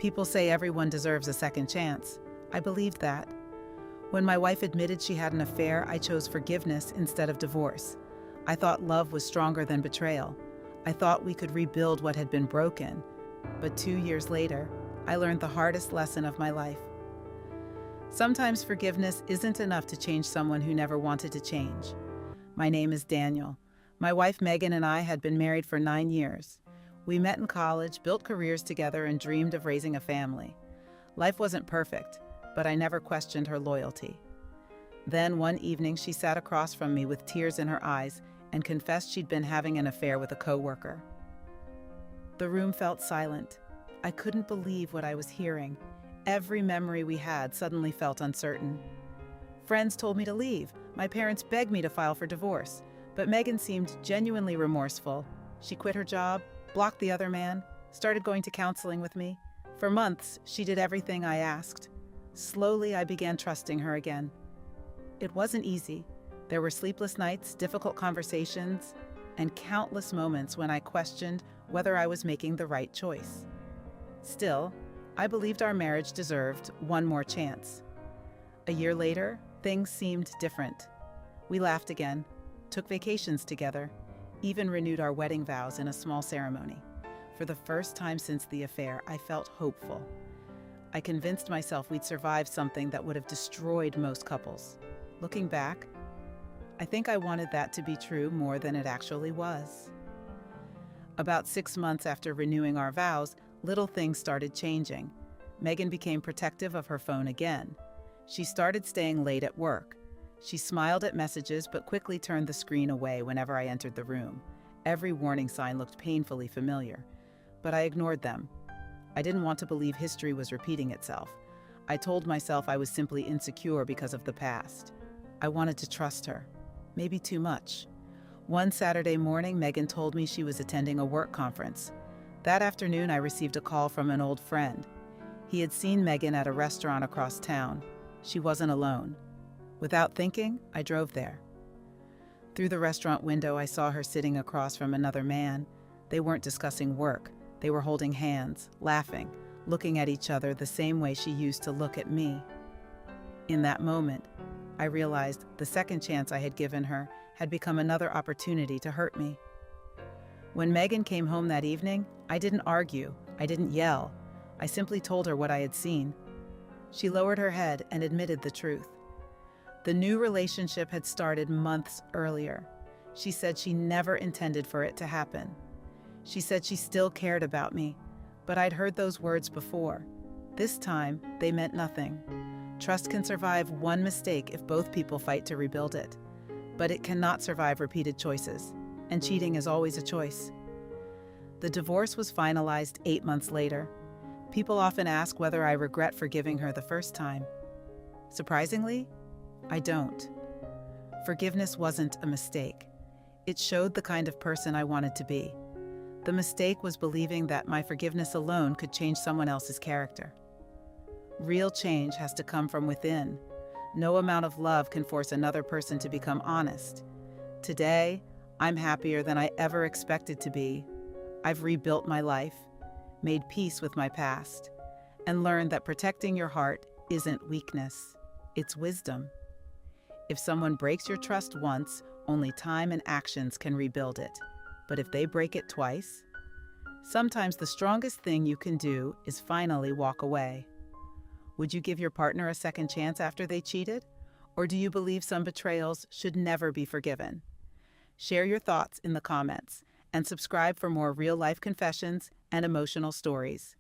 People say everyone deserves a second chance. I believed that. When my wife admitted she had an affair, I chose forgiveness instead of divorce. I thought love was stronger than betrayal. I thought we could rebuild what had been broken. But 2 years later, I learned the hardest lesson of my life. Sometimes forgiveness isn't enough to change someone who never wanted to change. My name is Daniel. My wife Megan and I had been married for 9 years. We met in college, built careers together, and dreamed of raising a family. Life wasn't perfect, but I never questioned her loyalty. Then one evening, she sat across from me with tears in her eyes and confessed she'd been having an affair with a coworker. The room felt silent. I couldn't believe what I was hearing. Every memory we had suddenly felt uncertain. Friends told me to leave. My parents begged me to file for divorce. But Megan seemed genuinely remorseful. She quit her job, blocked the other man, started going to counseling with me. For months, she did everything I asked. Slowly, I began trusting her again. It wasn't easy. There were sleepless nights, difficult conversations, and countless moments when I questioned whether I was making the right choice. Still, I believed our marriage deserved one more chance. A year later, things seemed different. We laughed again, took vacations together, even renewed our wedding vows in a small ceremony. For the first time since the affair, I felt hopeful. I convinced myself we'd survive something that would have destroyed most couples. Looking back, I think I wanted that to be true more than it actually was. About 6 months after renewing our vows, little things started changing. Megan became protective of her phone again. She started staying late at work. She smiled at messages but quickly turned the screen away whenever I entered the room. Every warning sign looked painfully familiar, but I ignored them. I didn't want to believe history was repeating itself. I told myself I was simply insecure because of the past. I wanted to trust her, maybe too much. One Saturday morning, Megan told me she was attending a work conference. That afternoon, I received a call from an old friend. He had seen Megan at a restaurant across town. She wasn't alone. Without thinking, I drove there. Through the restaurant window, I saw her sitting across from another man. They weren't discussing work. They were holding hands, laughing, looking at each other the same way she used to look at me. In that moment, I realized the second chance I had given her had become another opportunity to hurt me. When Megan came home that evening, I didn't argue. I didn't yell. I simply told her what I had seen. She lowered her head and admitted the truth. The new relationship had started months earlier. She said she never intended for it to happen. She said she still cared about me, but I'd heard those words before. This time, they meant nothing. Trust can survive one mistake if both people fight to rebuild it, but it cannot survive repeated choices, and cheating is always a choice. The divorce was finalized 8 months later. People often ask whether I regret forgiving her the first time. Surprisingly, I don't. Forgiveness wasn't a mistake. It showed the kind of person I wanted to be. The mistake was believing that my forgiveness alone could change someone else's character. Real change has to come from within. No amount of love can force another person to become honest. Today, I'm happier than I ever expected to be. I've rebuilt my life, made peace with my past, and learned that protecting your heart isn't weakness, it's wisdom. If someone breaks your trust once, only time and actions can rebuild it. But if they break it twice, sometimes the strongest thing you can do is finally walk away. Would you give your partner a second chance after they cheated? Or do you believe some betrayals should never be forgiven? Share your thoughts in the comments and subscribe for more real-life confessions and emotional stories.